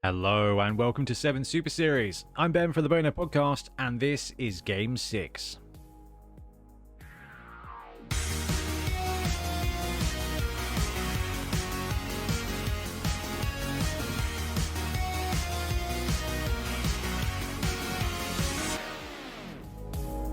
Hello and welcome to 7 Super Series. I'm Ben from the Bonehead podcast and this is Game 6.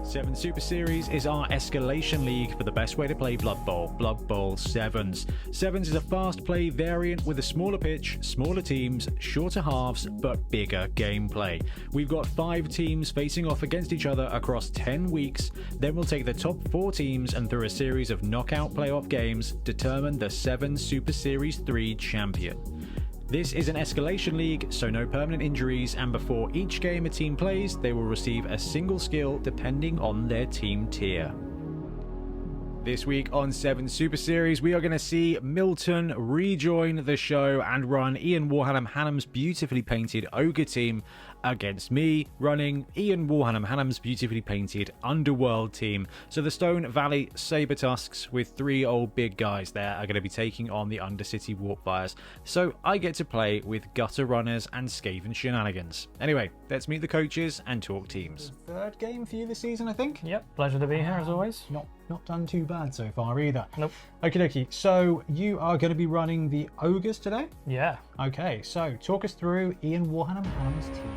Seven Super Series is our escalation league for the best way to play Blood Bowl Sevens. Sevens is a fast play variant with a smaller pitch, smaller teams, shorter halves, but bigger gameplay. We've got 5 teams facing off against each other across 10 weeks, then we'll take the top 4 teams and through a series of knockout playoff games, determine the 7 Super Series 3 champion. This is an escalation league, so no permanent injuries, and before each game a team plays, they will receive a single skill depending on their team tier. This week on 7 Super Series, we are going to see Milton rejoin the show and run Ian Warhammer's beautifully painted Ogre team against me running Ian Warhammer's beautifully painted Underworld team. So the Stone Valley Sabertusks with 3 old big guys there are going to be taking on the Undercity Warpfires. So I get to play with Gutter Runners and Skaven Shenanigans. Anyway, let's meet the coaches and talk teams. Third game for you this season, I think? Yep, pleasure to be here as always. Not done too bad so far either. Nope. Okie dokie, so you are going to be running the Ogres today? Yeah. Okay, so talk us through Ian Warhammer's team.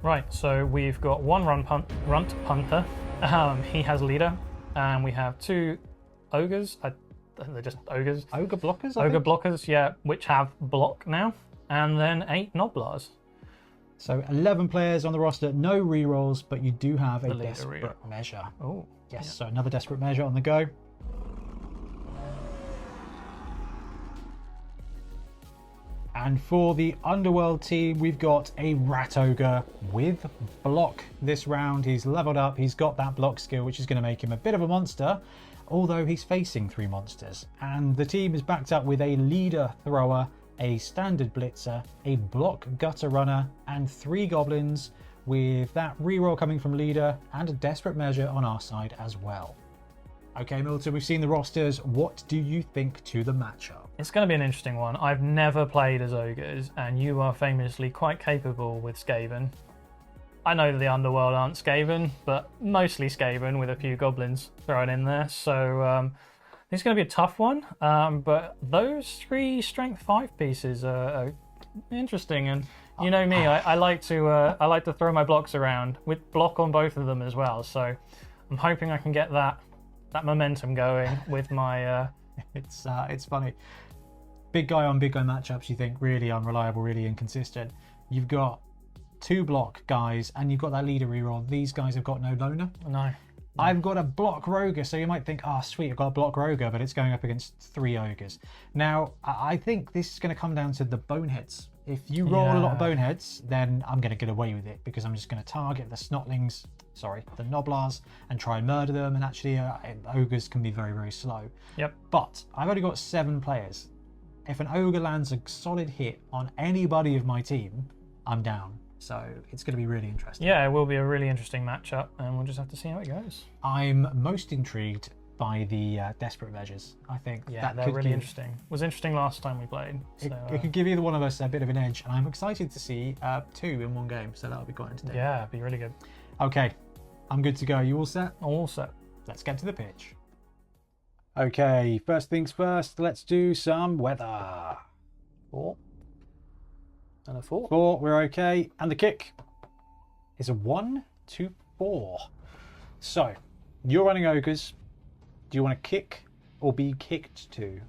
Right, so we've got one runt punter. He has leader, and we have 2 ogres. They're just ogres. Ogre blockers, Ogre blockers, yeah, which have block now, and then 8 noblars. So 11 players on the roster, no rerolls, but you do have a desperate measure. Oh, yes, yeah. So another desperate measure on the go. And for the Underworld team, we've got a Rat Ogre with block this round. He's leveled up, he's got that block skill, which is going to make him a bit of a monster, although he's facing 3 monsters. And the team is backed up with a leader thrower, a standard blitzer, a block gutter runner, and 3 goblins, with that reroll coming from leader and a desperate measure on our side as well. Okay, Milton, we've seen the rosters. What do you think to the matchup? It's going to be an interesting one. I've never played as ogres, and you are famously quite capable with Skaven. I know that the Underworld aren't Skaven, but mostly Skaven with a few goblins thrown in there. So it's going to be a tough one. But those 3 strength 5 pieces are interesting, and you know me, I like to throw my blocks around with block on both of them as well. So I'm hoping I can get that momentum going with my. It's funny. Big guy on big guy matchups, you think really unreliable, really inconsistent. You've got 2 block guys and you've got that leader reroll. These guys have got no loner. No. I've got a block roger, so you might think, oh sweet, I've got a block roger, but it's going up against 3 ogres. Now, I think this is going to come down to the boneheads. If you roll a lot of boneheads, then I'm going to get away with it because I'm just going to target the the noblars, and try and murder them. And actually, ogres can be very, very slow. Yep. But I've only got 7 players. If an ogre lands a solid hit on anybody of my team, I'm down. So it's going to be really interesting. Yeah, it will be a really interesting matchup, and we'll just have to see how it goes. I'm most intrigued by the desperate measures. I think they're really interesting. It was interesting last time we played. So, it could give either one of us a bit of an edge, and I'm excited to see 2 in one game. So that'll be quite entertaining. Yeah, it'd be really good. Okay, I'm good to go. You all set? All set. Let's get to the pitch. Okay, first things first, let's do some weather. 4. And a 4. 4, we're okay. And the kick is a 1, 2, 4. So, you're running ogres. Do you want to kick or be kicked to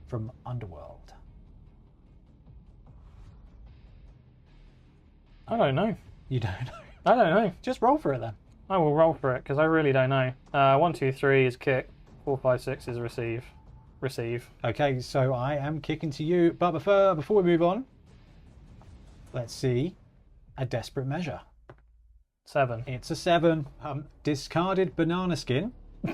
from Underworld? I don't know. You don't know? I don't know. Just roll for it then. I will roll for it because I really don't know. 1, 2, 3 is kick. 4, 5, 6 is receive. Receive. Okay, so I am kicking to you. But before we move on, let's see a desperate measure. 7. It's a 7. Discarded banana skin.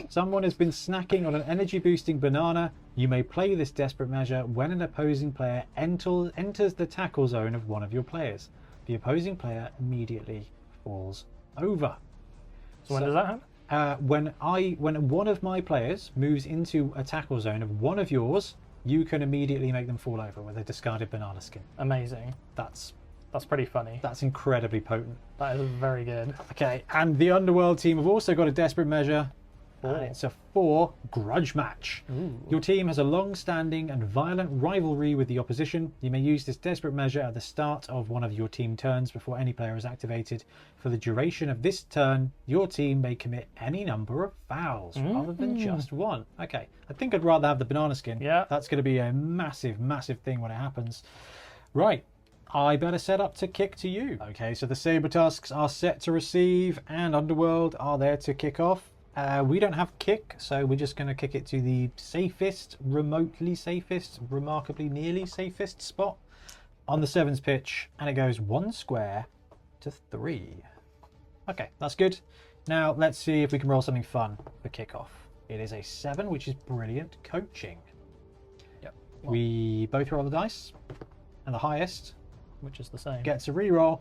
Someone has been snacking on an energy boosting banana. You may play this desperate measure when an opposing player enters the tackle zone of one of your players. The opposing player immediately falls over. So when does that happen? When one of my players moves into a tackle zone of one of yours, you can immediately make them fall over with a discarded banana skin. Amazing. That's pretty funny. That's incredibly potent. That is very good. Okay, and the Underworld team have also got a desperate measure. Four. And it's a 4 grudge match. Ooh. Your team has a long-standing and violent rivalry with the opposition. You may use this desperate measure at the start of one of your team turns before any player is activated. For the duration of this turn, your team may commit any number of fouls rather than just one. Okay, I think I'd rather have the banana skin. Yeah. That's going to be a massive, massive thing when it happens. Right. I better set up to kick to you. Okay, so the Saber Tusks are set to receive and Underworld are there to kick off. We don't have kick, so we're just going to kick it to the safest, remotely safest, remarkably nearly safest spot on the sevens pitch, and it goes 1 square to 3. Okay, that's good. Now let's see if we can roll something fun for kickoff. It is a 7, which is brilliant. Coaching. Yep. We both roll the dice, and the highest, Which is the same. gets a reroll.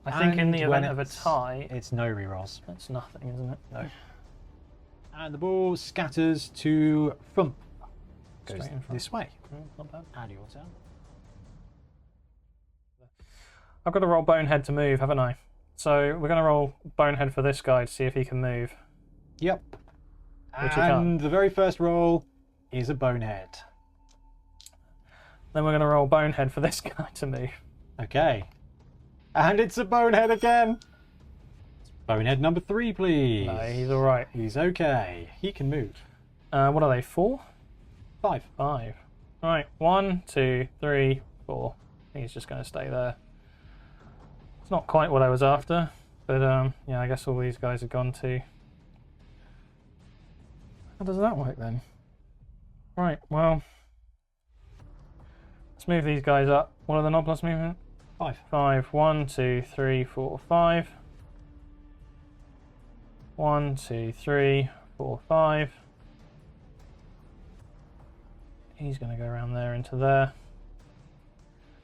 I think in the And when event of a tie, it's no rerolls. that's nothing, isn't it? No. And the ball scatters to Thump. Goes Straight in front. this way. Not bad. And your turn. I've got to roll Bonehead to move, haven't I? So we're going to roll Bonehead for this guy to see if he can move. Yep. Which he And can't. the very first roll is a Bonehead. Then we're going to roll Bonehead for this guy to move. Okay. And it's a Bonehead again. Bonehead number 3, please. No, he's all right. He's okay. He can move. What are they? 4? 5. 5. All right. 1, 2, 3, 4. I think he's just going to stay there. It's not quite what I was after, but yeah, I guess all these guys have gone to. How does that work then? Right. Well, let's move these guys up. What are the non-plus movement? 5. 5. 1, 2, 3, 4, 5. 1, 2, 3, 4, 5. He's going to go around there into there.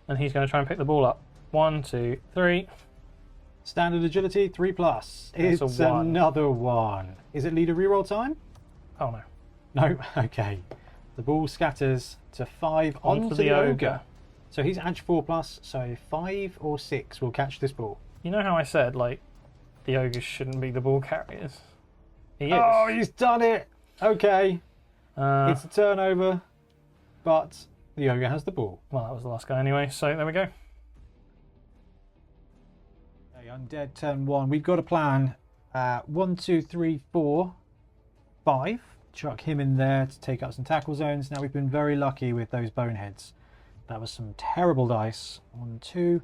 And he's going to try and pick the ball up. 1, 2, 3. Standard agility 3+. That's It's a 1. another 1. Is it leader reroll time? Oh no. No. Okay. The ball scatters to 5 onto the ogre. So he's edge 4+. So 5 or 6 will catch this ball. You know how I said, like, the ogres shouldn't be the ball carriers? He is. Oh, he's done it. Okay. It's a turnover, but the ogre has the ball. Well, that was the last guy anyway, so there we go. Okay, Undead turn 1. We've got a plan. 1, 2, 3, 4, 5. Chuck him in there to take up some tackle zones. Now we've been very lucky with those boneheads. That was some terrible dice. 1, 2.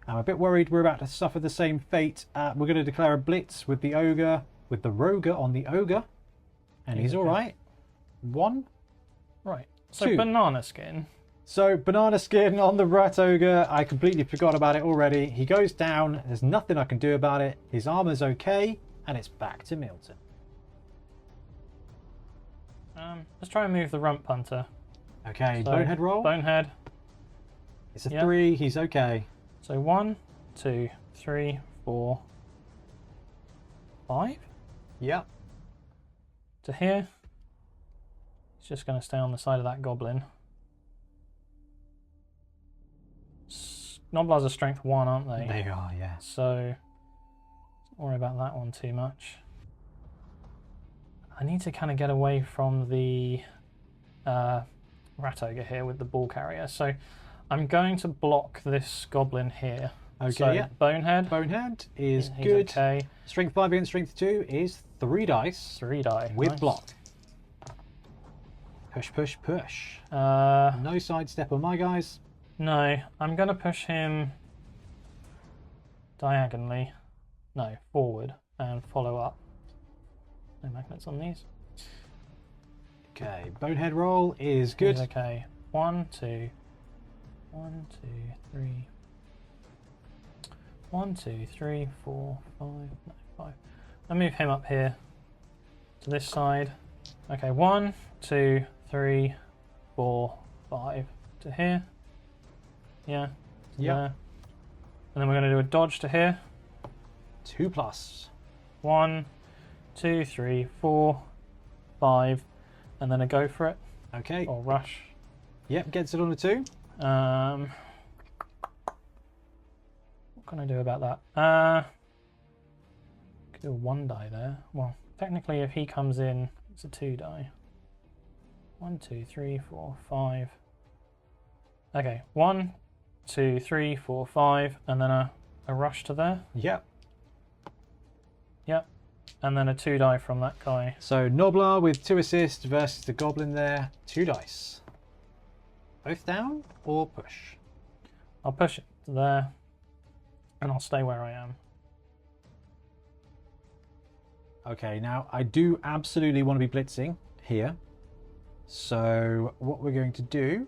I'm a bit worried we're about to suffer the same fate. We're going to declare a blitz with the ogre, with the roger on the ogre. And he's all right. 1. Right. So 2. banana skin. So banana skin on the rat ogre. I completely forgot about it already. He goes down. There's nothing I can do about it. His armor's okay. And it's back to Milton. Let's try and move the rump punter. Okay, So, bonehead roll. Bonehead. It's a Yep. 3. He's okay. So 1, 2, 3, 4, 5 Yep. to here. He's just going to stay on the side of that goblin. Gnoblars are strength 1, aren't they? They are, yeah. So don't worry about that one too much. I need to kind of get away from the rat ogre here with the ball carrier. So I'm going to block this goblin here. Okay, So yeah. Bonehead. Bonehead is He's good. okay. Strength 5 against strength 2 is 3 dice 3 die. with Nice. block. Push, push, push. Uh, No sidestep on my guys. no, I'm going to push him diagonally. No, forward and follow up. No magnets on these. Okay, bonehead roll is good. He's okay. 1, 2, 1, 2, 3. 1, 2, 3, 4, 5. No, 5. I'll move him up here to this side. Okay, 1, 2, 3, 4, 5 to here. Yeah. to Yep. there. And then we're going to do a dodge to here. 2+. 1, 2, 3, 4, 5, and then a go for it Okay. or rush. Yep, gets it on a 2. What can I do about that? Could do a 1 die there. Well, technically, if he comes in, it's a 2 die. 1, 2, 3, 4, 5. Okay, 1, 2, 3, 4, 5, and then a rush to there. Yep. Yep. And then a 2 die from that guy. So Noblar with 2 assists versus the Goblin there. 2 dice. Both down or push? I'll push it to there, and I'll stay where I am. Okay, now I do absolutely want to be blitzing here. So what we're going to do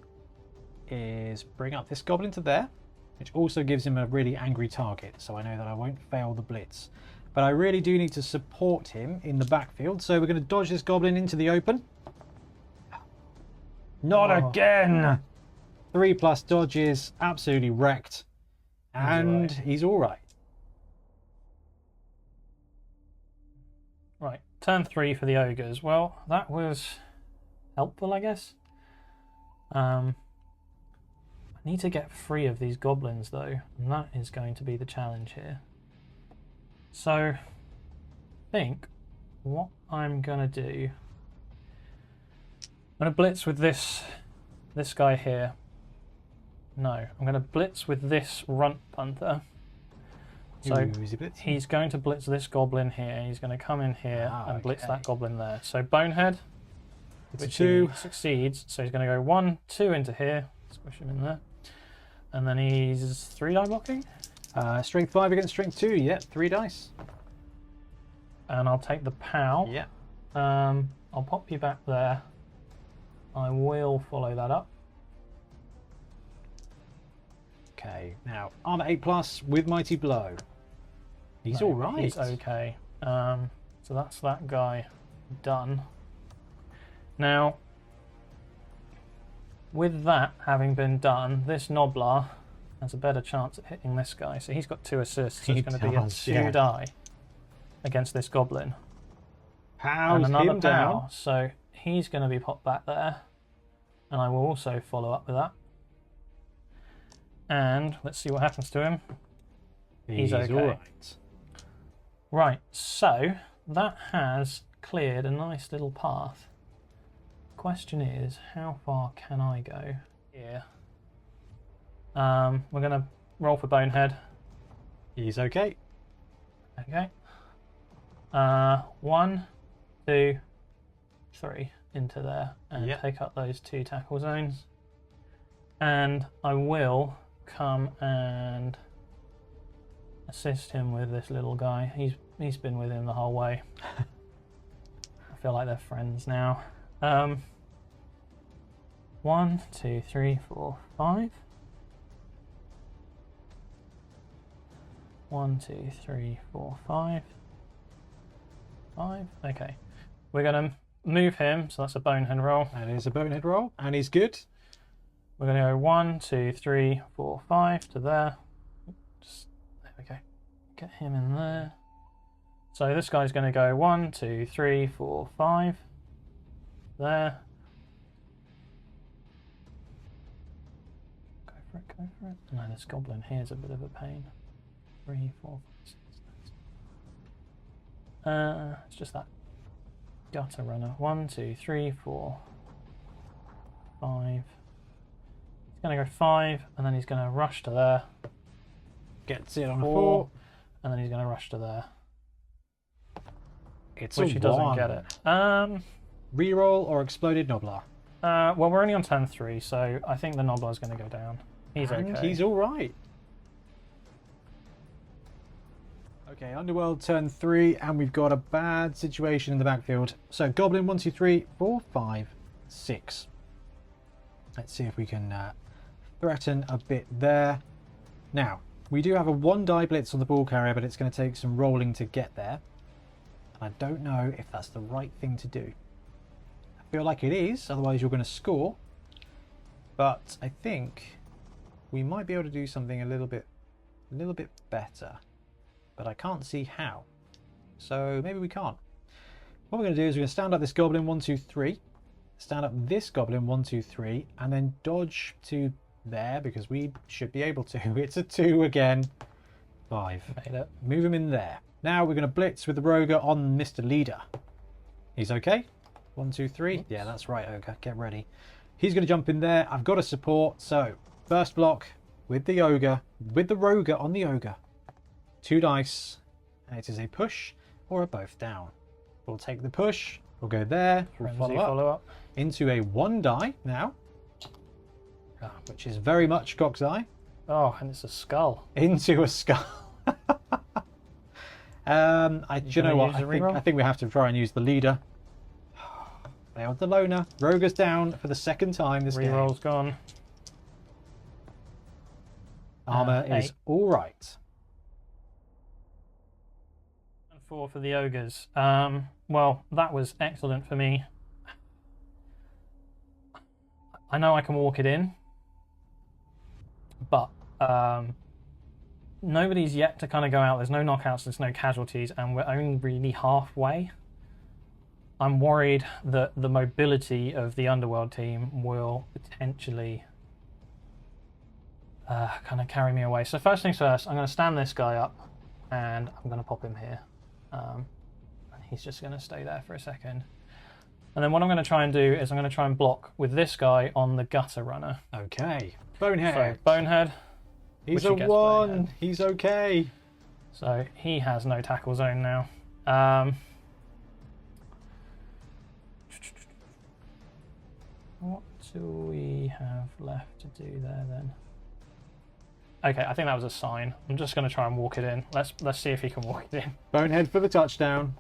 is bring up this Goblin to there, which also gives him a really angry target. So I know that I won't fail the blitz. But I really do need to support him in the backfield. So we're going to dodge this Goblin into the open. Not again! 3+ dodges, absolutely wrecked. And he's all right. Right, turn 3 for the Ogres. Well, that was helpful, I guess. I need to get free of these goblins, though, and that is going to be the challenge here. So, I think what I'm going to do... I'm going to blitz with this guy here. No, I'm going to blitz with this runt panther. So he's going to blitz this goblin here. He's going to come in here and blitz that goblin there. So Bonehead, which he succeeds. So he's going to go 1, 2 into here. Squish him in there. And then he's 3 die blocking. Strength 5 against strength 2. Yeah, 3 dice. And I'll take the POW. Yeah. I'll pop you back there. I will follow that up. Okay, now armor 8+ with mighty blow. He's all right. He's okay. So that's that guy done. Now, with that having been done, this Noblar has a better chance at hitting this guy. So he's got 2 assists. So it's going to be a 2 die against this goblin. How's and another him down? POW. So he's going to be popped back there. And I will also follow up with that. And let's see what happens to him. He's okay. All right. Right, so that has cleared a nice little path. Question is, how far can I go here? We're going to roll for Bonehead. He's okay. Okay. 1, 2, 3 into there and take up those 2 tackle zones. And I will come and assist him with this little guy. He's been with him the whole way. I feel like they're friends now. 1, 2, 3, 4, 5. 1, 2, 3, 4, 5. 5. Okay. We're going to move him, so that's a Bonehead roll. That is a Bonehead roll, and he's good. We're going to go 1, 2, 3, 4, 5 to there. There we go. Get him in there. So this guy's going to go 1, 2, 3, 4, 5. There. Go for it, go for it. No, this goblin here is a bit of a pain. 3, 4, 5, 6. It's just that gutter runner. 1, 2, 3, 4, 5. He's going to go 5, and then he's going to rush to there. Gets it on a 4. And then he's going to rush to there. It's which he doesn't get it. Reroll or exploded Noblar? Well, we're only on turn 3, so I think the Noblar's going to go down. He's and okay. He's all right. Okay, Underworld turn 3, and we've got a bad situation in the backfield. So Goblin 1, 2, 3, 4, 5, 6. Let's see if we can threaten a bit there. Now, we do have a 1 die blitz on the ball carrier, but it's going to take some rolling to get there. And I don't know if that's the right thing to do. I feel like it is, otherwise you're going to score. But I think we might be able to do something a little bit better. But I can't see how. So maybe we can't. What we're going to do is we're going to stand up this Goblin 1, 2, 3. stand up this goblin, 1, 2, 3, and then dodge to there because we should be able to. It's a 2 again. 5. Made it. Move him in there. Now we're going to blitz with the Roger on Mr. Leader. He's okay. 1, 2, 3. Yeah, that's right, Ogre. Get ready. He's going to jump in there. I've got a support. So first block with the Ogre, with the Roger on the Ogre. 2 dice. And it is a push or a both down. We'll take the push. We'll go there. We'll follow up into a 1 die now, which is very much Cock's Eye. Oh, and it's a skull. Into a skull. Do you know what? I think we have to try and use the Leader. Nailed the loner. Roger's down for the 2nd time this game. Reroll's gone. Armor is all right. And 4 for the Ogres. Well, that was excellent for me. I know I can walk it in, but nobody's yet to kind of go out. There's no knockouts, there's no casualties, and we're only really halfway. I'm worried that the mobility of the Underworld team will potentially kind of carry me away. So first things first, I'm going to stand this guy up and I'm going to pop him here. He's just going to stay there for a second. And then what I'm going to try and do is I'm going to try and block with this guy on the gutter runner. Okay. Bonehead. So Bonehead. He's a 1. Bonehead. He's okay. So he has no tackle zone now. What do we have left to do there then? Okay, I think that was a sign. I'm just going to try and walk it in. Let's see if he can walk it in. Bonehead for the touchdown.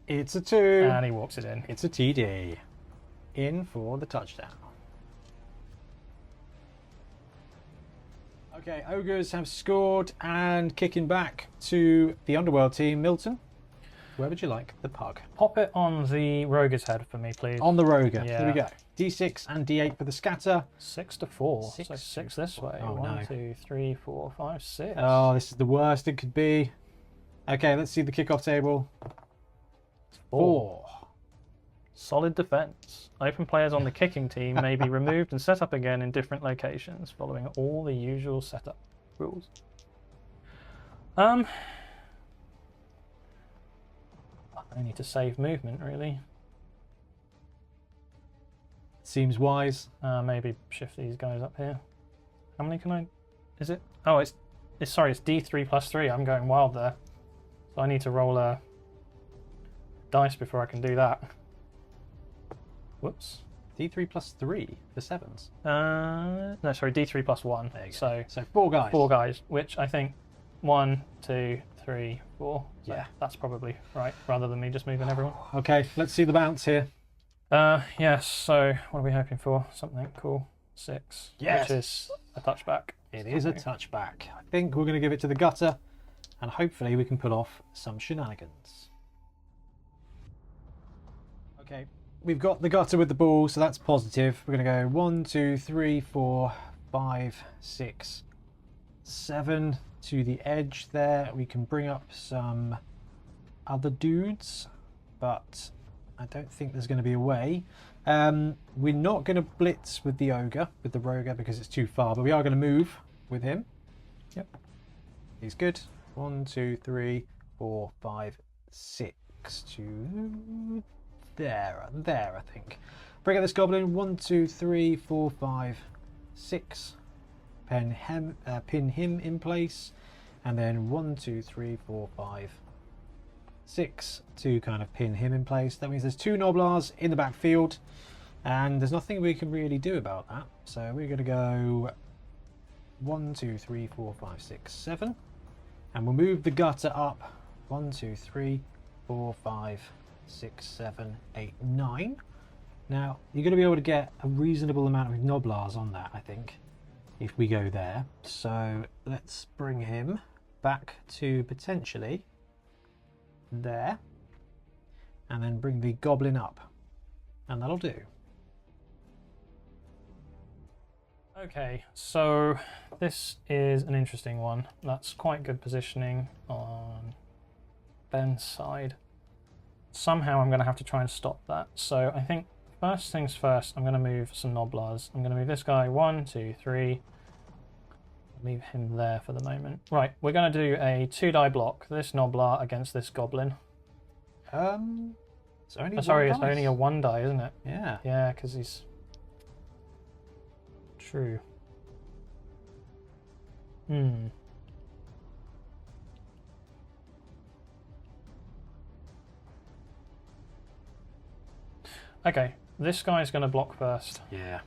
It's a 2. And he walks it in. It's a TD. In for the touchdown. Okay, Ogres have scored and kicking back to the Underworld team. Milton, where would you like the pug? Pop it on the Roger's head for me, please. On the Roger. Yeah. Here we go. D6 and D8 for the scatter. 6 to 4. 6 so 6 this way. Oh, 1, no. 2, 3, 4, 5, 6. Oh, this is the worst it could be. Okay, let's see the kickoff table. 4. Solid defense. Open players on the kicking team may be removed and set up again in different locations, following all the usual setup rules. I need to save movement, really. Seems wise. Maybe shift these guys up here. How many can I... Is it... Oh, it's sorry, it's D3 plus 3. I'm going wild there. So I need to roll a dice before I can do that. Whoops. D3 plus 3 for 7s. No, sorry, D3 plus 1. There you go. So 4 guys. 4 guys, which I think 1, 2, 3, 4. So Yeah. that's probably right, rather than me just moving everyone. Okay, let's see the bounce here. Yes, so what are we hoping for? Something cool. 6. Yes. Which is a touchback. It is a touchback. I think we're going to give it to the gutter, and hopefully we can pull off some shenanigans. Okay, we've got the gutter with the ball, so that's positive. We're going to go 1, 2, 3, 4, 5, 6, 7 to the edge there. We can bring up some other dudes, but I don't think there's going to be a way. We're not going to blitz with the Ogre, with the Roger, because it's too far, but we are going to move with him. Yep. He's good. 1, 2, 3, 4, 5, 6 to there, I think. Bring out this goblin. 1, 2, 3, 4, 5, 6. Pin him in place, and then 1, 2, 3, 4, 5, 6 to kind of pin him in place. That means there's 2 Noblars in the backfield, and there's nothing we can really do about that. So we're going to go 1, 2, 3, 4, 5, 6, 7, and we'll move the gutter up. 1, 2, 3, 4, 5, 6, 7, 8, 9. Now you're going to be able to get a reasonable amount of Noblars on that, I think, if we go there. So let's bring him back to potentially there, and then bring the goblin up, and that'll do. Okay, so this is an interesting one. That's quite good positioning on Ben's side. Somehow I'm going to have to try and stop that. So I think first things first, I'm going to move some Noblars. I'm going to move this guy 1, 2, 3. Leave him there for the moment. Right, we're going to do a 2-die block. This Noblar against this Goblin. It's only Sorry, one it's dice. only a 1-die, isn't it? Yeah. Yeah, because he's... True. Okay, this guy's going to block first. Yeah.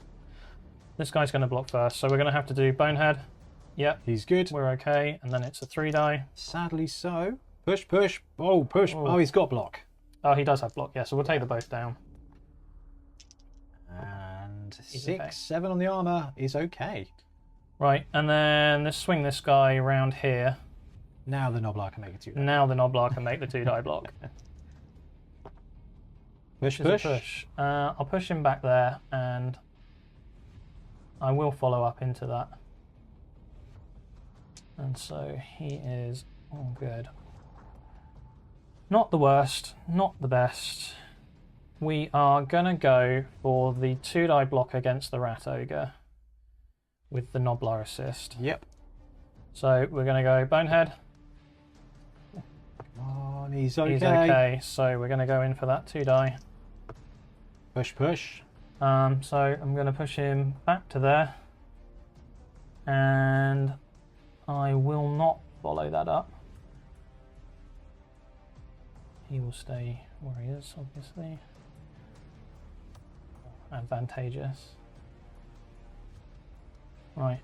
This guy's going to block first, so we're going to have to do Bonehead. Yep, He's good. we're okay, and then it's a 3-die. Sadly so. Push, push. Oh, push. Oh, he's got block. Oh, he does have block, yeah, so we'll take the both down. And He's 6, okay. 7 on the armor is okay. Right, and then let's swing this guy around here. Now the Noblar can make it 2. Now the Noblar can make the 2-die block. Push, Which is a push. push. I'll push him back there, and I will follow up into that. And so he is all good. Not the worst, not the best. We are going to go for the 2-die block against the Rat Ogre with the Noblar assist. Yep. So we're going to go Bonehead. Come on, he's okay. He's okay, so we're going to go in for that 2-die. Push, push. So I'm going to push him back to there. And I will not follow that up. He will stay where he is, obviously. Advantageous. Right,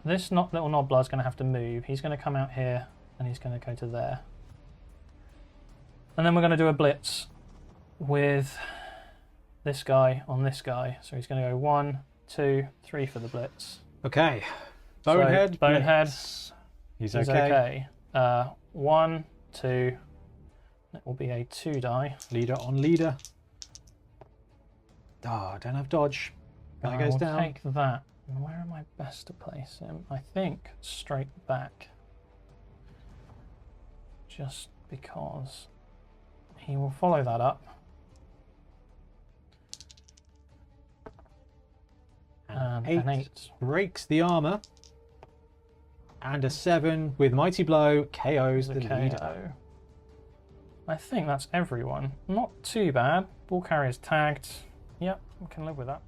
this little Noblar is going to have to move. He's going to come out here and he's going to go to there. And then we're going to do a blitz with this guy on this guy. So he's going to go 1, 2, 3 for the blitz. Okay. Bonehead. So, Bonehead. Blitz. He's okay. 1, 2. It will be a 2-die. Leader on leader. I don't have dodge. Guy goes down. Take that. And where am I best to place him? I think straight back. Just because he will follow that up. And An 8 8. breaks the armor. And a 7 with Mighty Blow KOs the leader. KO. I think that's everyone. Not too bad. Ball carrier's tagged. Yep, we can live with that.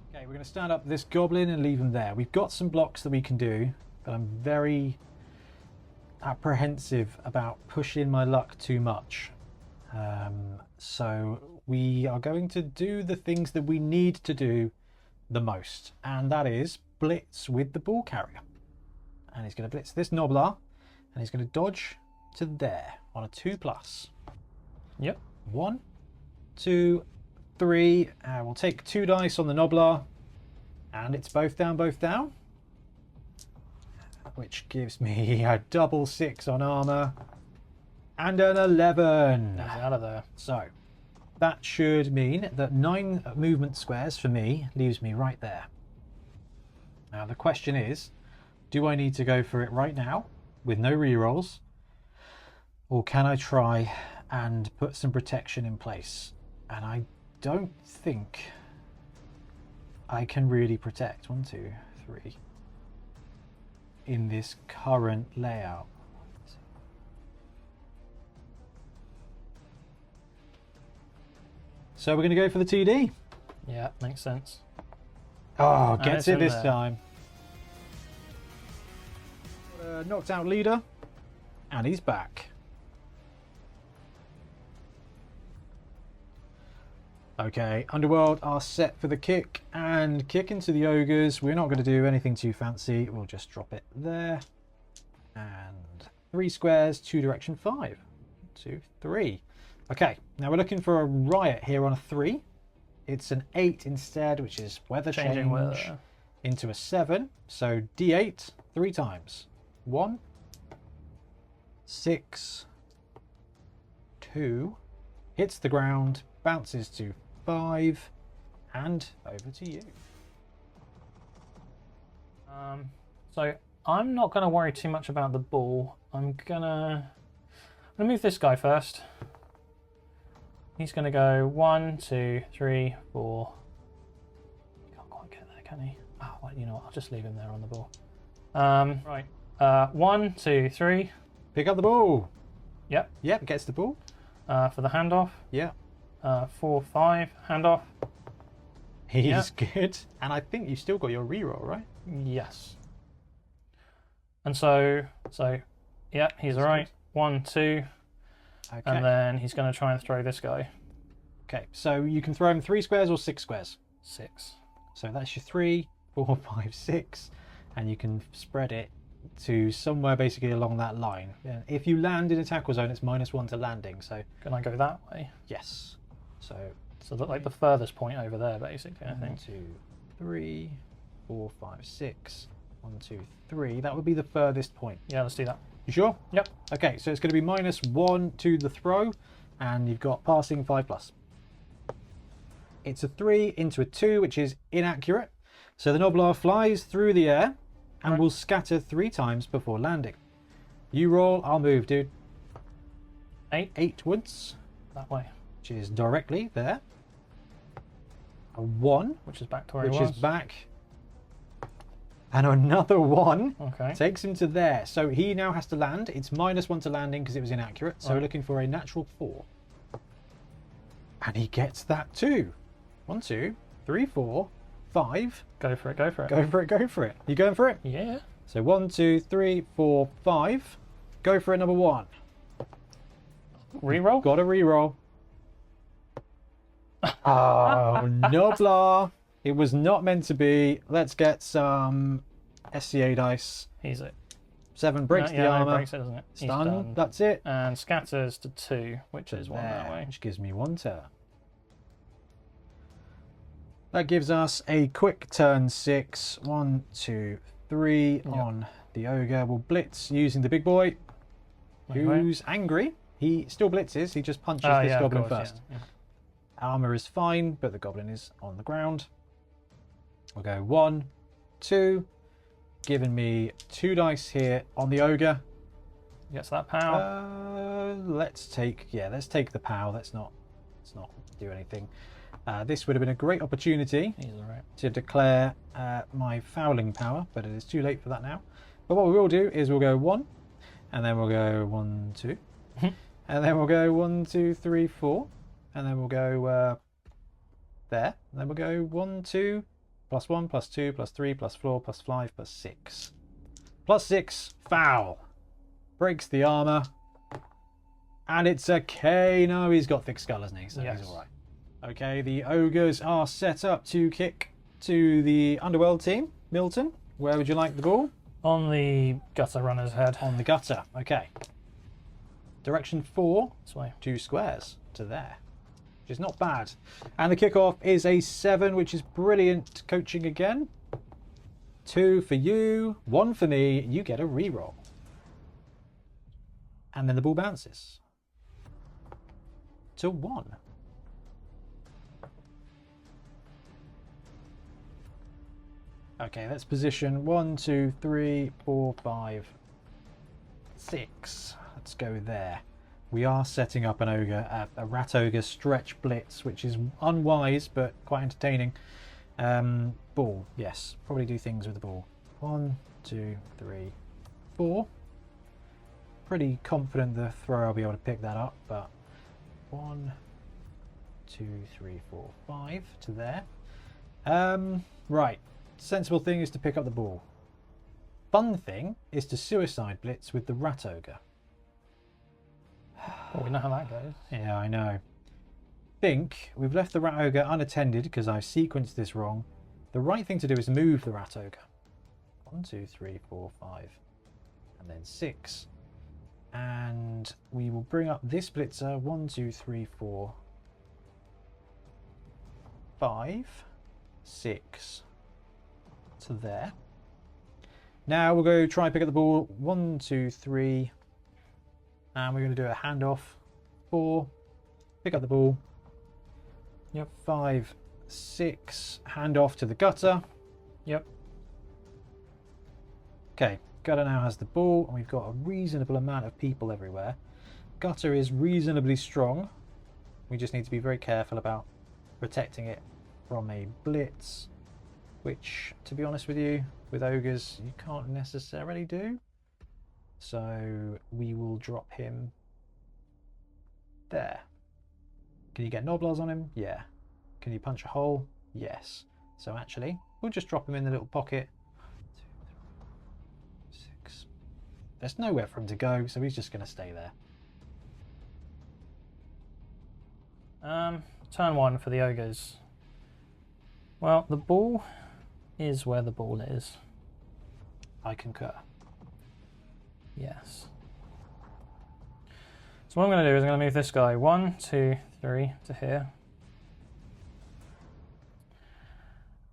Okay, we're going to stand up this goblin and leave him there. We've got some blocks that we can do, but I'm very apprehensive about pushing my luck too much. So we are going to do the things that we need to do the most, and that is blitz with the ball carrier. And he's going to blitz this Noblar, and he's going to dodge to there on a 2+. Yep. 1, 2, 3. We'll take 2 dice on the Noblar, and it's both down, which gives me a double 6 on armor and an 11. He's out of there. So that should mean that 9 movement squares for me leaves me right there. Now the question is, do I need to go for it right now with no rerolls, or can I try and put some protection in place? And I don't think I can really protect 1, 2, 3 in this current layout. So we're going to go for the TD. Yeah, makes sense. Oh, it's gets it in this there. time. Knocked out leader, and he's back. Okay, Underworld are set for the kick, and kick into the ogres. We're not going to do anything too fancy. We'll just drop it there. And 3 squares, 2 direction 5. 2, 3. Okay, now we're looking for a riot here on a 3. It's an 8 instead, which is weather Changing change weather. into a 7. So D8 3 times. 1, 6, 2, hits the ground, bounces to 5, and over to you. So I'm not going to worry too much about the ball. I'm gonna move this guy first. He's going to go 1, 2, 3, 4. He can't quite get there, can he? Oh, well, you know what? I'll just leave him there on the ball. Right. 1, 2, 3. Pick up the ball. Yep. Yep, gets the ball. For the handoff. Yeah. 4, 5. Handoff. He's good. And I think you've still got your reroll, right? Yes. And so yeah, he's all right. 1, 2. Okay. And then he's going to try and throw this guy. Okay, so you can throw him 3 squares or 6 squares. 6. So that's your 3, 4, 5, 6. And you can spread it to somewhere basically along that line. Yeah. If you land in a tackle zone, it's -1 to landing. So Can I go that way? yes. So Like the furthest point over there, basically, I 1, think. 2, 3, 4, 5, 6. 1, 2, 3. That would be the furthest point. Yeah, let's do that. You sure? Yep. Okay, so it's going to be -1 to the throw, and you've got passing 5+. It's a 3 into a 2, which is inaccurate. So the Noblar flies through the air and will scatter 3 times before landing. You roll, I'll move, dude. 8. 8wards, That way. which is directly there. A 1, Which is back to where which he was. is back. And another 1 Okay. takes him to there. So he now has to land. It's -1 to landing because it was inaccurate. So we're looking for a natural 4. And he gets that too. 1, 2, 3, 4, 5. Go for it, go for it. Go for it, go for it. You going for it? Yeah. So 1, 2, 3, 4, 5. Go for it, number 1. Reroll? Got a reroll. Oh, Noblar. It was not meant to be. Let's get some SCA dice. He's it. 7 breaks No, the yeah, armor. No, breaks it, doesn't it? He's Stun. done. That's it. And scatters to 2, which is 1 that There, way. which gives me 1 turn. That gives us a quick turn 6. 1, 2, 3 on the ogre. We'll blitz using the big boy, who's angry. He still blitzes. He just punches this yeah, of goblin course, first. yeah. Armor is fine, but the goblin is on the ground. We'll go 1, 2, giving me 2 dice here on the ogre. Gets that power. Let's take the power. Let's not do anything. This would have been a great opportunity He's alright. to declare my fouling power, but it is too late for that now. But what we will do is we'll go 1, and then we'll go 1, 2, and then we'll go 1, 2, 3, 4, and then we'll go there, and then we'll go 1, 2, +1, +2, +3, +4, +5, +6. +6, foul. Breaks the armor. And it's a K. No, he's got thick skull, hasn't he? So Yes. he's alright. Okay, the ogres are set up to kick to the Underworld team. Milton, where would you like the ball? On the gutter runner's head. On the gutter. Okay. Direction 4, This way. 2 squares to there, which is not bad. And the kickoff is a 7, which is brilliant coaching again. 2 for you, 1 for me. You get a reroll. And then the ball bounces to 1. Okay, let's position 1, 2, 3, 4, 5, 6. Let's go there. We are setting up an ogre, a rat ogre stretch blitz, which is unwise but quite entertaining. Ball, yes, probably do things with the ball. 1, 2, 3, 4. Pretty confident the thrower will be able to pick that up, but 1, 2, 3, 4, 5 to there. Right. Sensible thing is to pick up the ball. Fun thing is to suicide blitz with the rat ogre. Well, we know how that goes. Yeah, I know. Think we've left the rat ogre unattended because I've sequenced this wrong. The right thing to do is move the rat ogre. 1, 2, 3, 4, 5, and then 6. And we will bring up this blitzer. 1, 2, 3, 4, 5, 6 to there. Now we'll go try and pick up the ball. 1, 2, 3, and we're going to do a handoff. 4, pick up the ball. Yep. 5, 6, hand off to the gutter. Yep. Okay, gutter now has the ball, and we've got a reasonable amount of people everywhere. Gutter is reasonably strong. We just need to be very careful about protecting it from a blitz, which, to be honest with you, with ogres, you can't necessarily do. So we will drop him there. Can you get Noblars on him? Yeah. Can you punch a hole? Yes. So actually, we'll just drop him in the little pocket. 2, 3, 6. There's nowhere for him to go, so he's just going to stay there. Turn 1 for the ogres. Well, the ball is where the ball is. I concur. Yes. So what I'm going to do is I'm going to move this guy 1, 2, 3 to here.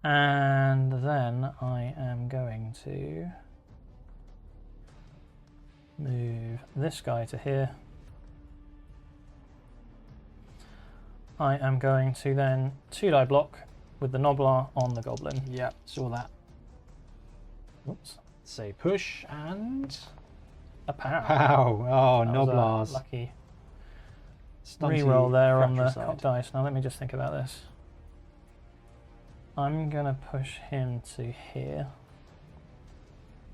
And then I am going to move this guy to here. I am going to then 2-die block with the Noblar on the Goblin. Yep, saw that. Oops. Say push and... A pow. Pow! Oh, That was a Noblars. lucky Stunty reroll there on the fratricide. dice. Now let me just think about this. I'm going to push him to here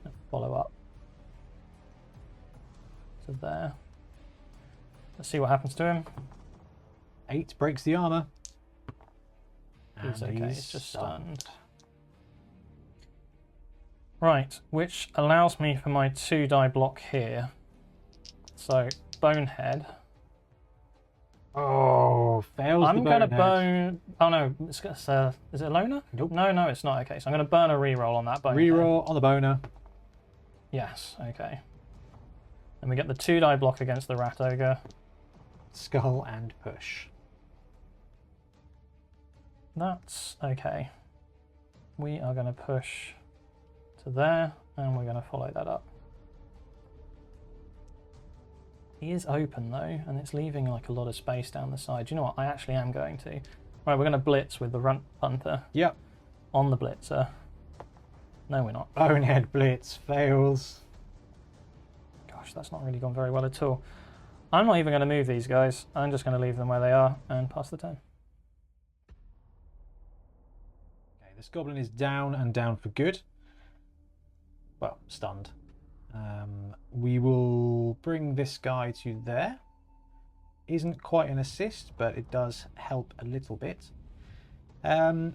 and follow up to there. Let's see what happens to him. 8 breaks the armor. He's And okay, he's just stunned. Right, which allows me for my 2-die block here. So, Bonehead. Oh, fails I'm the going to Bonehead. bone... Oh no, is it a loner? Nope. No, it's not. Okay, so I'm going to burn a reroll on that Bonehead. Reroll on the boner. Yes, okay. And we get the 2-die block against the Rat Ogre. Skull and push. That's okay. We are going to push to there, and we're going to follow that up. He is open though, and it's leaving like a lot of space down the side. Do you know what? I actually am going to. Right, we're going to blitz with the Runt Punter Yep. on the blitzer. No, we're not. Bonehead blitz fails. Gosh, that's not really gone very well at all. I'm not even going to move these guys. I'm just going to leave them where they are and pass the turn. Okay, this goblin is down and down for good. Well, stunned. We will bring this guy to there. Isn't quite an assist, but it does help a little bit. Then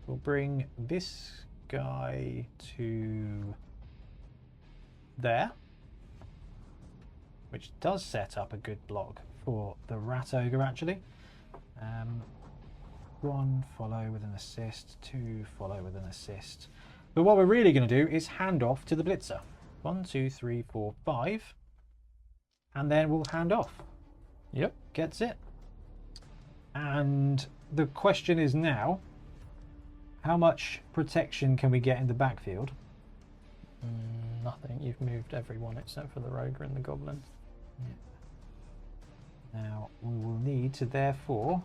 we'll bring this guy to there, which does set up a good block for the Rat Ogre actually. 1 follow with an assist, 2 follow with an assist. But what we're really going to do is hand off to the blitzer. 1, 2, 3, 4, 5. And then we'll hand off. Yep. Gets it. And the question is now, how much protection can we get in the backfield? Nothing. You've moved everyone except for the Rogue and the Goblin. Yeah. Now we will need to therefore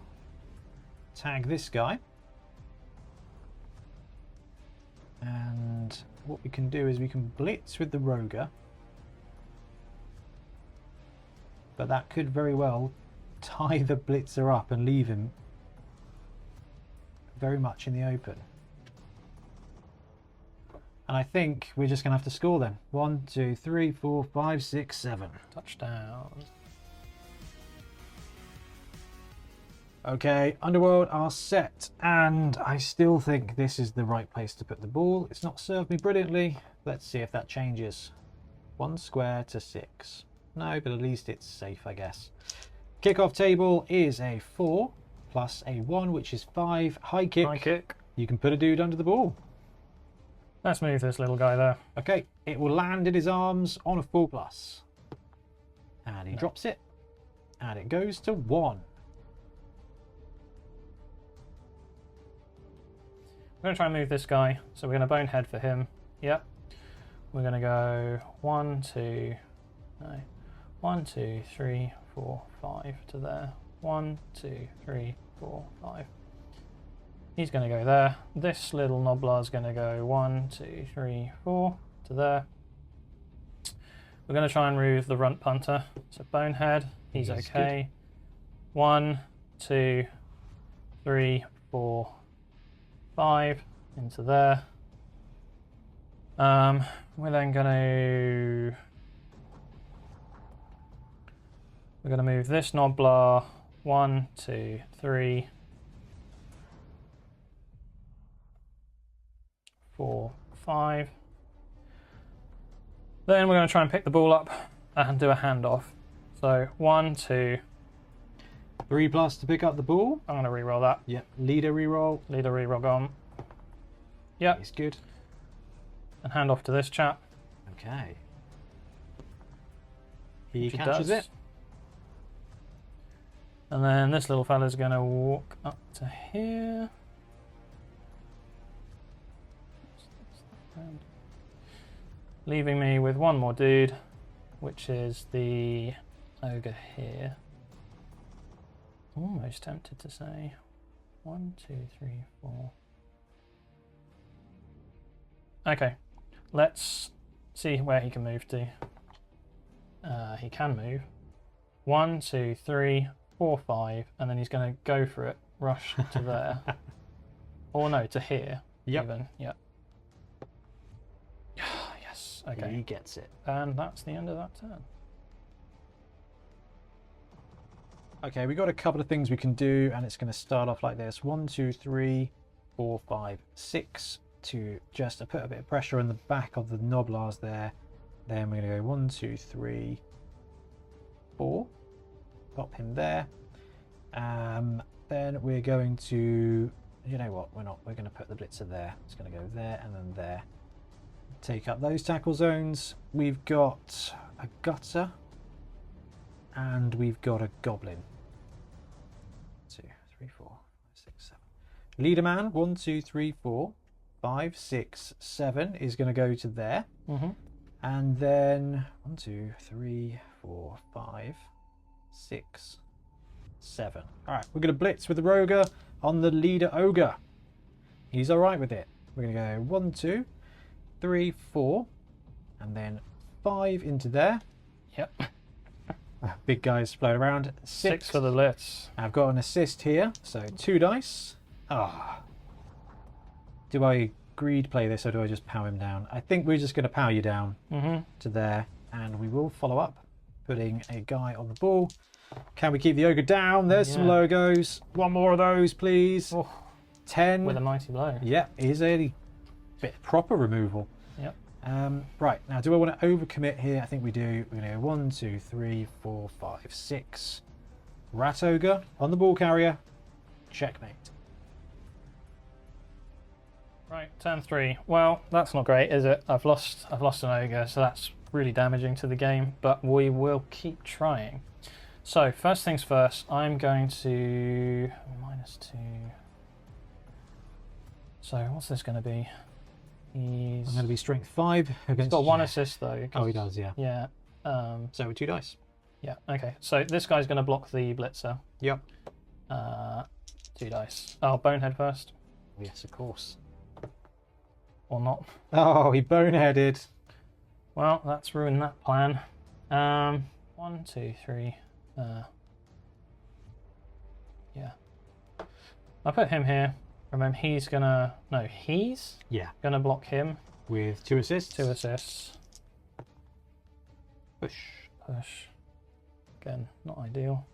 tag this guy. And what we can do is we can blitz with the Roger. But that could very well tie the blitzer up and leave him very much in the open. And I think we're just going to have to score then. 1, 2, 3, 4, 5, 6, 7. Touchdown. Okay, Underworld are set, and I still think this is the right place to put the ball. It's not served me brilliantly. Let's see if that changes. 1 square to 6. No, but at least it's safe, I guess. Kickoff table is a 4 plus a 1, which is 5. High kick. High kick. You can put a dude under the ball. Let's move this little guy there. Okay, it will land in his arms on a 4 plus. And he drops it. And it goes to 1. We're going to try and move this guy. So we're going to Bonehead for him. Yep. We're going to go 1, 2, 3, 4, 5 to there. 1, 2, 3, 4, 5. He's going to go there. This little Noblar is going to go 1, 2, 3, 4 to there. We're going to try and move the Runt Punter. So Bonehead, He's He's okay. 1, 2, 3, 4, 5 into there. We're then gonna move this Noblar 1, 2, 3, 4, 5. Then we're going to try and pick the ball up and do a handoff. So 1, 2. 3+ to pick up the ball. I'm going to re-roll that. Yep. Leader reroll. Leader re-roll gone. Yep. He's good. And hand off to this chap. Okay. He Which catches does. it. And then this little fella's going to walk up to here. Leaving me with one more dude, which is the ogre here. Almost tempted to say 1, 2, 3, 4. Okay, let's see where he can move to. He can move 1, 2, 3, 4, 5, and then he's going to go for it, rush to there. Or no, to here. Yep. Even. Yep. Yes. Okay. He gets it. And that's the end of that turn. Okay, we got a couple of things we can do, and it's going to start off like this: 1, 2, 3, 4, 5, 6 to just put a bit of pressure on the back of the Noblars there. Then we're going to go 1, 2, 3, 4. Pop him there. Then we're going to, you know what? We're not. We're going to put the Blitzer there. It's going to go there and then there. Take up those tackle zones. We've got a gutter. And we've got a goblin. 2, 3, 4, 5, 6, 7. Leader man, 1, 2, 3, 4, 5, 6, 7 is going to go to there. Mm-hmm. And then 1, 2, 3, 4, 5, 6, 7. All right, we're going to blitz with the Roger on the leader ogre. He's all right with it. We're going to go 1, 2, 3, 4, and then 5 into there. Yep. Big guys float around. 6 for the blitz. I've got an assist here, so 2 dice. Ah. Do I greed play this or do I just power him down? I think we're just going to power you down to there, and we will follow up, putting a guy on the ball. Can we keep the ogre down? There's some logos. One more of those, please. Oh, 10. with a mighty blow. Yeah, here's a bit proper removal. Yep. Right, now do I want to overcommit here? I think we do. We're going to go 1, 2, 3, 4, 5, 6. Rat ogre on the ball carrier. Checkmate. Right, turn 3. Well, that's not great, is it? I've lost an ogre, so that's really damaging to the game, but we will keep trying. So, first things first, I'm going to -2. So, what's this going to be? I'm going to be strength 5 against. He's got 1 assist though. Oh, he does, yeah. Yeah. So with 2 dice. Yeah. Okay. So this guy's going to block the blitzer. Yep. 2 dice. Oh, Bonehead first. Yes, of course. Or not. Oh, he boneheaded. Well, that's ruined that plan. 1, 2, 3. Yeah. I put him here. Remember, he's gonna. No, he's gonna block him With 2 assists. 2 assists. Push. Push. Again, not ideal.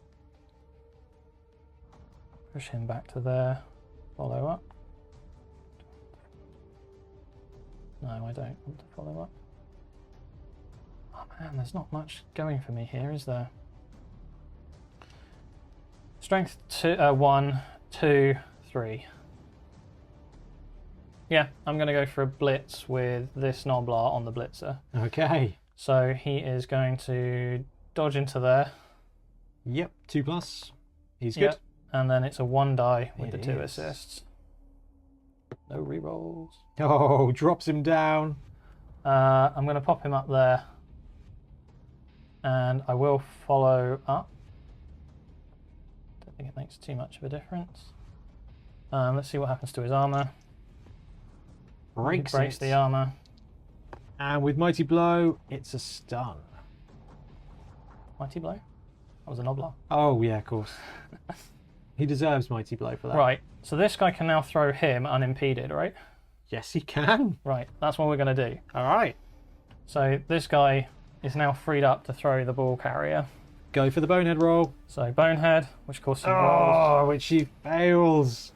Push him back to there. Follow up. No, I don't want to follow up. Oh man, there's not much going for me here, is there? Strength 1, 2, 3. Yeah, I'm going to go for a blitz with this Noblar on the blitzer. Okay. So he is going to dodge into there. Yep, 2+. He's Yep. good. And then it's a 1 die with It the 2 is. assists. No rerolls. Oh, drops him down. I'm going to pop him up there. And I will follow up. Don't think it makes too much of a difference. Let's see what happens to his armor. Breaks Breaks it. the armor. And with Mighty Blow, it's a stun. Mighty blow. That was a Noblar. Oh, yeah, of course. He deserves Mighty Blow for that. Right, so this guy can now throw him unimpeded, right? Yes, he can. Right, that's what we're going to do. All right. So this guy is now freed up to throw the ball carrier. Go for the Bonehead roll. So Bonehead, which costs some rolls. Oh, which he fails.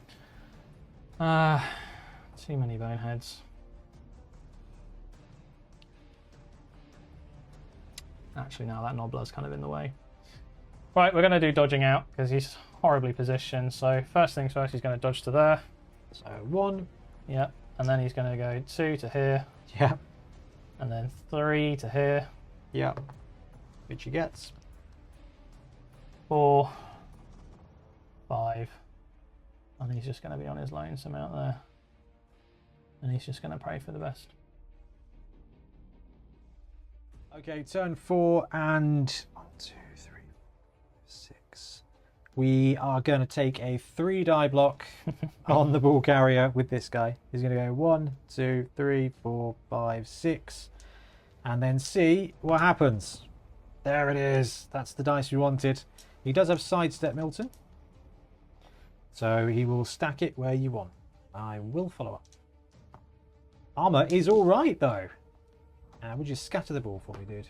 Too many Boneheads. Actually, now that Noblar's kind of in the way. Right, we're going to do dodging out because he's horribly positioned. So first things first, he's going to dodge to there. So 1. Yeah, and then he's going to go 2 to here. Yeah. And then 3 to here. Yeah. Which he gets. 4, 5. And he's just going to be on his lonesome out there. And he's just going to pray for the best. Okay, turn 4 and 1, 2, 3, 4, 6. We are going to take a 3-die block on the ball carrier with this guy. He's going to go 1, 2, 3, 4, 5, 6. And then see what happens. There it is. That's the dice we wanted. He does have sidestep, Milton. So he will stack it where you want. I will follow up. Armour is all right, though. Would you scatter the ball for me, dude?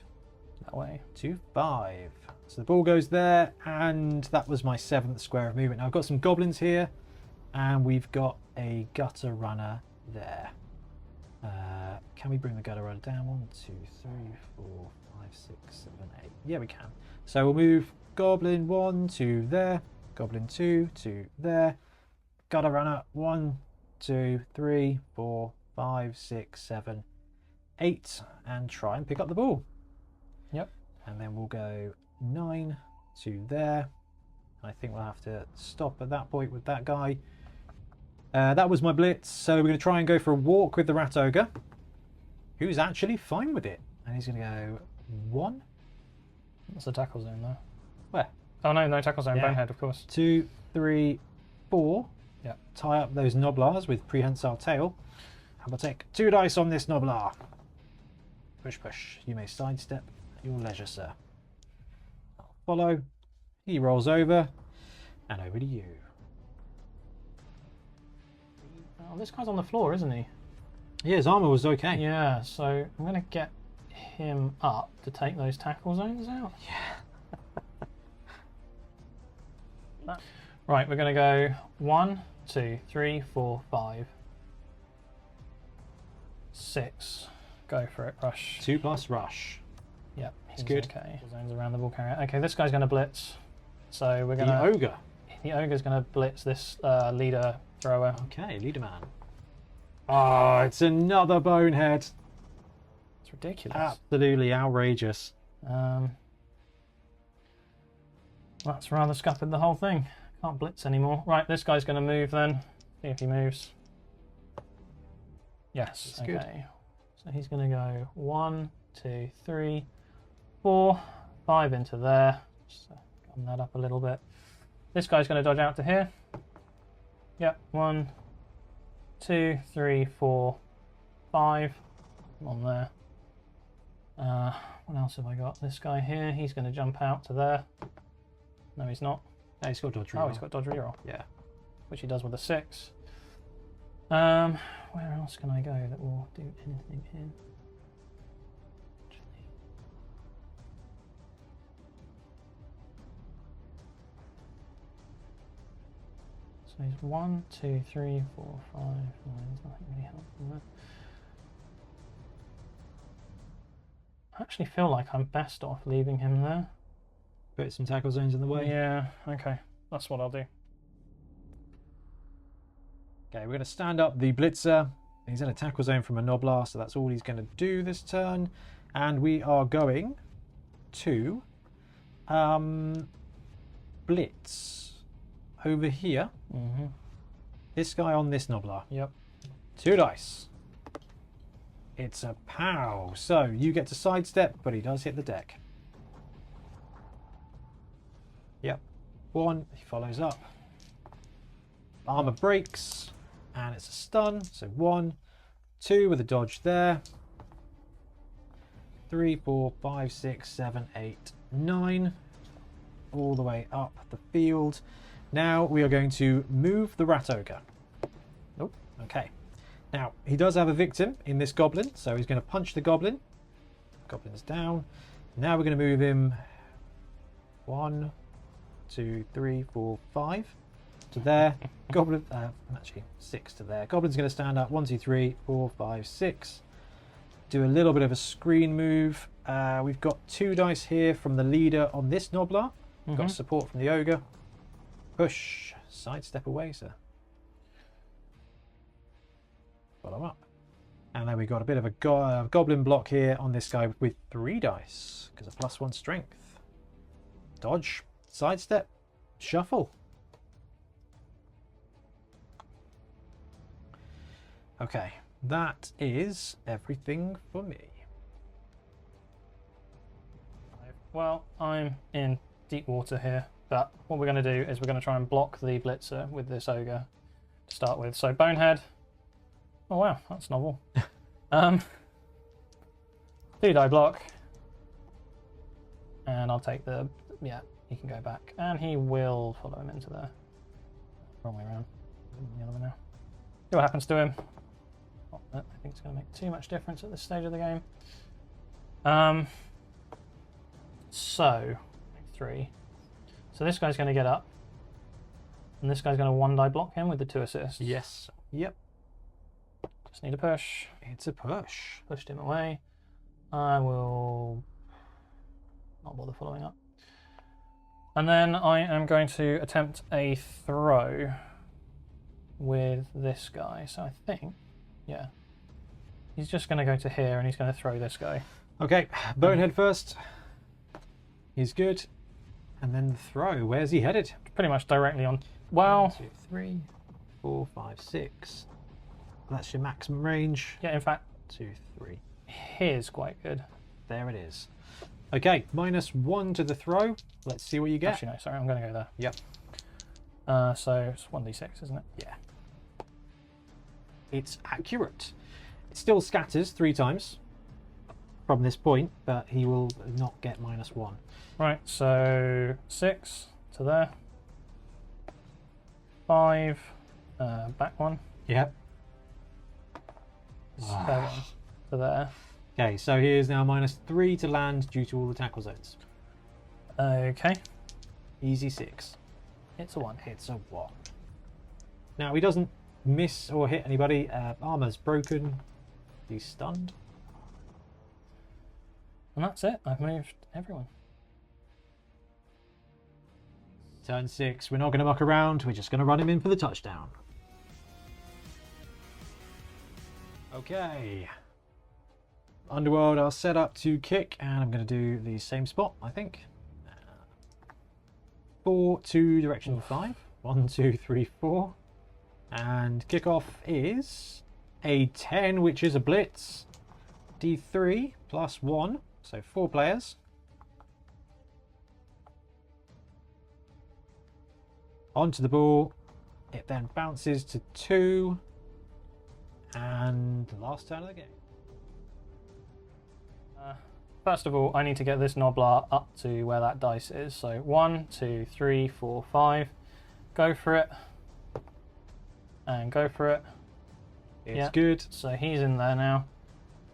That way. 2, 5. So the ball goes there, and that was my 7th square of movement. Now I've got some goblins here, and we've got a gutter runner there. Can we bring the gutter runner down? 1, 2, 3, 4, 5, 6, 7, 8. Yeah, we can. So we'll move goblin 1 to there, goblin 2 to there, gutter runner 1, 2, 3, 4, 5, 6, 7, 8, and try and pick up the ball. Yep. And then we'll go 9 to there. I think we'll have to stop at that point with that guy. That was my blitz, so we're going to try and go for a walk with the Rat Ogre, who's actually fine with it. And he's going to go 1. That's a tackle zone though. Where? Oh no, no tackle zone, Yeah. Bonehead, of course. 2, 3, 4. Yeah. Tie up those Noblars with prehensile tail. And we'll take 2 dice on this Noblar. Push, push. You may sidestep at your leisure, sir. I'll follow. He rolls over. And over to you. Oh, this guy's on the floor, isn't he? Yeah, his armour was okay. Yeah, so I'm going to get him up to take those tackle zones out. Yeah. Right, we're going to go 1, 2, 3, 4, 5, 6. Go for it, rush. 2 plus rush. Yep, It's good. Okay, zones around the ball carrier. Okay, this guy's going to blitz. So we're going The to... Ogre. The Ogre's going to blitz this leader thrower. Okay, leader man. Oh, it's another Bonehead. It's ridiculous. Absolutely outrageous. That's rather scuppered the whole thing. Can't blitz anymore. Right, this guy's going to move then. See if he moves. Yes, That's good. okay. So he's going to go 1, 2, 3, 4, 5 into there. Just gun that up a little bit. This guy's going to dodge out to here. Yep, 1, 2, 3, 4, 5. On there. What else have I got? This guy here, he's going to jump out to there. No, he's not. No, he's got dodge Oh, reroll. he's got dodge reroll. Yeah. Which he does with a 6. Where else can I go that will do anything here? Actually. So he's 1, 2, 3, 4, 5. No, there's nothing really helpful there. I actually feel like I'm best off leaving him there. Put some tackle zones in the way. Yeah, okay. That's what I'll do. Okay, we're going to stand up the Blitzer. He's in a tackle zone from a Noblar, so that's all he's going to do this turn. And we are going to Blitz over here. Mm-hmm. This guy on this Noblar. Yep. 2 dice. It's a pow. So you get to sidestep, but he does hit the deck. Yep. 1, he follows up. Armor breaks, and it's a stun. So 1, 2 with a dodge there. 3, 4, 5, 6, 7, 8, 9. all the way up the field. Now we are going to move the Rat Ogre. Oh, okay. Now, he does have a victim in this goblin, so he's going to punch the goblin. Goblin's down. Now we're going to move him 1, 2, 3, 4, 5 to there. Goblin, actually 6 to there. Goblin's going to stand up 1, 2, 3, 4, 5, 6. Do a little bit of a screen move. We've got 2 dice here from the leader on this Nobbler. Got support from the Ogre. Push. Sidestep away, sir. Follow up. And then we've got a bit of a goblin block here on this guy with 3 dice because of +1 strength. Dodge, sidestep, shuffle. Okay, that is everything for me. Well, I'm in deep water here, but what we're going to do is we're going to try and block the blitzer with this ogre to start with. So Bonehead. Oh wow, that's novel. 2 die block, and I'll take the, yeah, he can go back, and he will follow him into the wrong way around, the other way now. See what happens to him. Oh, I think it's going to make too much difference at this stage of the game. So 3. So this guy's going to get up, and this guy's going to 1 die block him with the 2 assists. Yes. Yep. Just need a push. It's a push. Pushed him away. I will not bother following up. And then I am going to attempt a throw with this guy. So I think, yeah, he's just going to go to here and he's going to throw this guy. Okay, Bonehead first. He's good. And then the throw. Where's he headed? Pretty much directly on. Well, 1, 2, 3, 4, 5, 6. That's your maximum range. yeah, in fact, 2, 3. here's quite good. There it is. Okay, -1 to the throw. Let's see what you get. Actually, no, sorry, I'm going to go there. Yep. So it's 1d6, isn't it? Yeah. It's accurate. It still scatters 3 times from this point, but he will not get -1. Right, so 6 to there. 5, back 1. Yep. 7 to there. Okay, so he is now -3 to land due to all the tackle zones. Okay, Easy 6. it's a 1. It's a 1. Now he doesn't miss or hit anybody. Armor's broken. He's stunned. And that's it. I've moved everyone. Turn 6. We're not going to muck around. We're just going to run him in for the touchdown. Okay. Underworld are set up to kick, and I'm going to do the same spot, I think. 4 to direction 5. 1, 2, 3, 4. And kickoff is a 10, which is a blitz. D3 +1, so 4 players. Onto the ball. It then bounces to 2. And the last turn of the game. First of all, I need to get this Nobbler up to where that dice is. So 1, 2, 3, 4, 5. Go for it. And go for it. It's good. So he's in there now.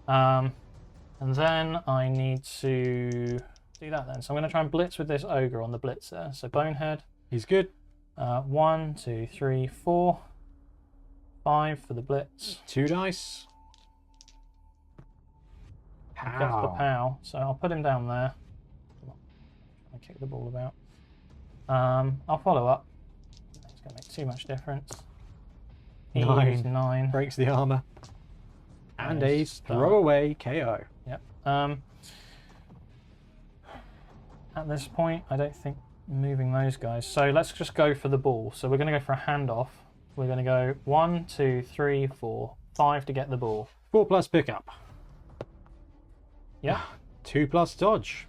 And then I need to do that then. So I'm going to try and blitz with this ogre on the blitzer. So Bonehead. He's good. 1, 2, 3, 4. 5 for the blitz. 2 dice. Got the pow. So I'll put him down there. I'll kick the ball about. I'll follow up. It's going to make too much difference. 9. Breaks the armor. And a Nice. throwaway KO. Yep. At this point, I don't think moving those guys. So let's just go for the ball. So we're going to go for a handoff. We're going to go 1, 2, 3, 4, 5 to get the ball. 4+ pickup. Yeah. 2+ dodge.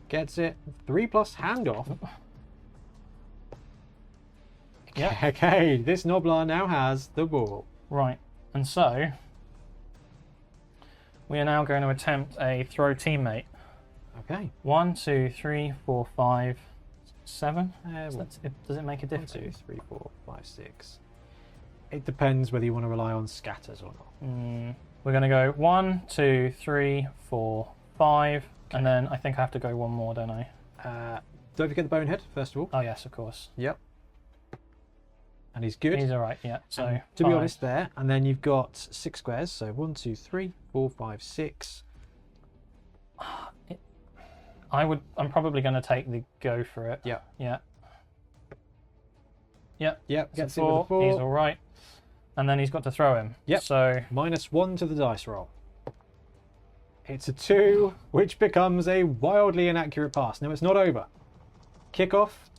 Gets it. 3+ handoff. Yeah. Okay, this Nobbler now has the ball. Right. And so we are now going to attempt a throw teammate. Okay. 1, 2, 3, 4, 5, 7. Well, Does it make a 1, difference? 2, 3, 4, 5, 6. It depends whether you want to rely on scatters or not. We're going to go 1, 2, 3, 4, 5, and then I think I have to go one more, don't I? Don't forget the Bonehead, first of all. Oh yes, of course. Yep. And he's good. He's all right. Yeah. So And to be 5. honest, there, and then you've got 6 squares. So 1, 2, 3, 4, 5, 6. I'm probably going to take the go for it. Yeah. Yeah. Yep. Yep. So Gets it with a 4. He's all right. And then he's got to throw him. Yep. So -1 to the dice roll. It's a 2, which becomes a wildly inaccurate pass. Now it's not over. Kick off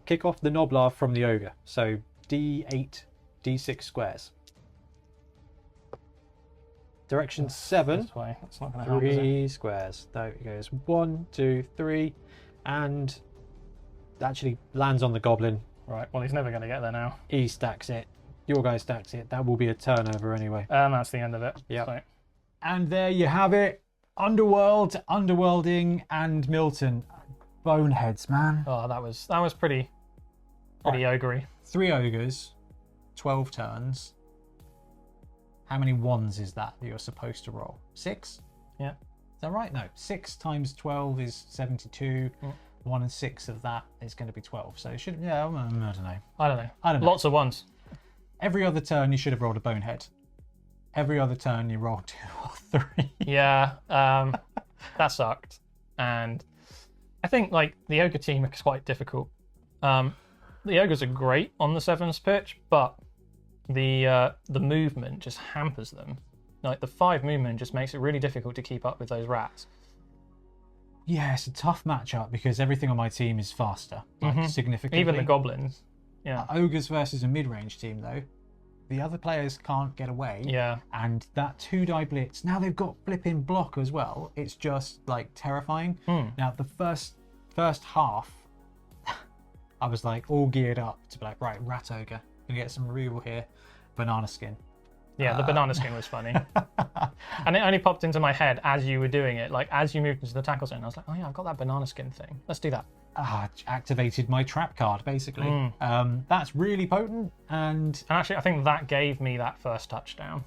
the Noblar from the Ogre. So D8, D6 squares. Direction 7. This way. That's not going to help, is it? 3 squares. There it goes. 1, 2, 3, and actually lands on the goblin. Right. Well, he's never going to get there now. He stacks it. Your guy stacks it. That will be a turnover anyway. And that's the end of it. Yep. So, And there you have it. Underworld, Underworlding, and Milton. Boneheads, man. oh, that was pretty ogre-y. 3 ogres, 12 turns. How many ones is that you're supposed to roll? 6? Yeah. Is that right? No. 6 times 12 is 72. 1 and 6 of that is going to be 12. So it should, yeah, I don't know. I don't know. I don't know. Lots of ones. Every other turn you should have rolled a Bonehead. Every other turn you rolled 2 or 3. Yeah. That sucked. And I think like the ogre team is quite difficult. The ogres are great on the 7s pitch, but the movement just hampers them. Like the 5 movement just makes it really difficult to keep up with those rats. Yeah, it's a tough matchup because everything on my team is faster, like significantly. Even the goblins. Yeah. Ogres versus a mid-range team, though, the other players can't get away. Yeah. And that 2-die blitz, now they've got flipping block as well. It's just like terrifying. Now the first half, I was like all geared up to be like, right, rat ogre, gonna get some removal here, banana skin. Yeah, the banana skin was funny. And it only popped into my head as you were doing it. Like, as you moved into the tackle zone, I was like, oh yeah, I've got that banana skin thing. Let's do that. Activated my trap card, basically. That's really potent. And actually, I think that gave me that first touchdown.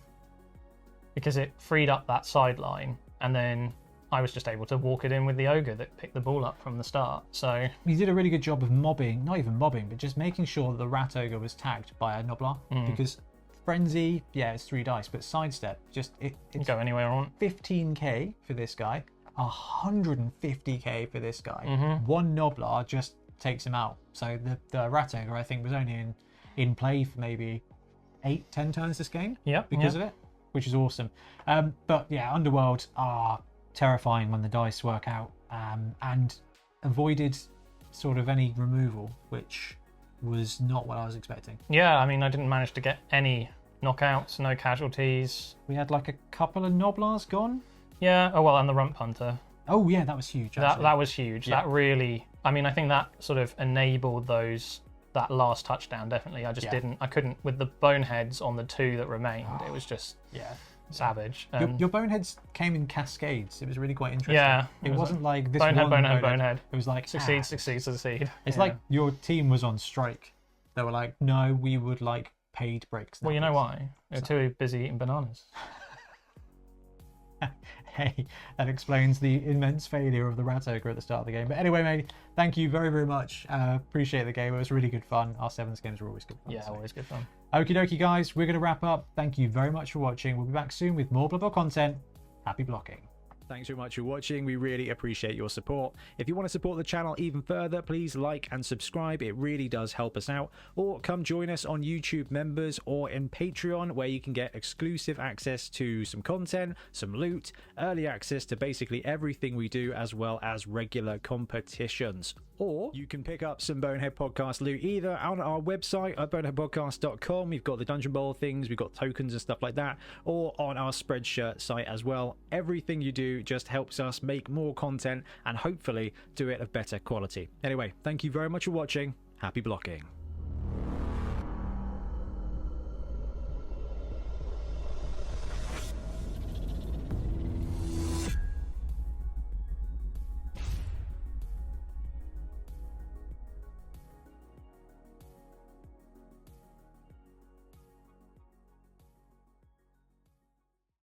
Because it freed up that sideline. And then I was just able to walk it in with the ogre that picked the ball up from the start. So you did a really good job of mobbing, not even mobbing, but just making sure that the rat ogre was tagged by a Noblar. Because Frenzy, yeah, it's 3 dice, but sidestep, just it's go anywhere I want. 15k for this guy, 150k for this guy. One Noblar just takes him out. So the rat ogre, I think, was only in play for maybe 8-10 turns this game. Because of it, which is awesome. But yeah, Underworld are terrifying when the dice work out, and avoided sort of any removal, which was not what I was expecting. Yeah, I mean, I didn't manage to get any knockouts, no casualties. We had like a couple of Noblars gone. Yeah, oh well, and the Rump Hunter. Oh yeah, that was huge. That was huge. Yeah. That really, I mean, I think that sort of enabled that last touchdown, definitely. I just I couldn't, with the Boneheads on the 2 that remained, it was just savage. Your Boneheads came in cascades. It was really quite interesting. Yeah. It wasn't like this Bonehead. It was like succeed. It's like your team was on strike. They were like, no, we would like paid breaks. Well, you know why? They're too busy eating bananas. Hey, that explains the immense failure of the rat ogre at the start of the game. But anyway, mate, thank you very, very much. Appreciate the game. It was really good fun. Our 7s games were always good fun. Yeah, always good fun. Okie dokie, guys, we're going to wrap up. Thank you very much for watching. We'll be back soon with more Blood Bowl content. Happy blocking. Thanks very much for watching. We really appreciate your support. If you want to support the channel even further, please like and subscribe. It really does help us out. Or come join us on YouTube Members or in Patreon, where you can get exclusive access to some content, some loot, early access to basically everything we do, as well as regular competitions. Or you can pick up some Bonehead Podcast loot either on our website at boneheadpodcast.com. We've got the Dungeon Bowl things, we've got tokens and stuff like that, or on our Spreadshirt site as well. Everything you do just helps us make more content and hopefully do it of better quality. Anyway, thank you very much for watching. Happy blocking.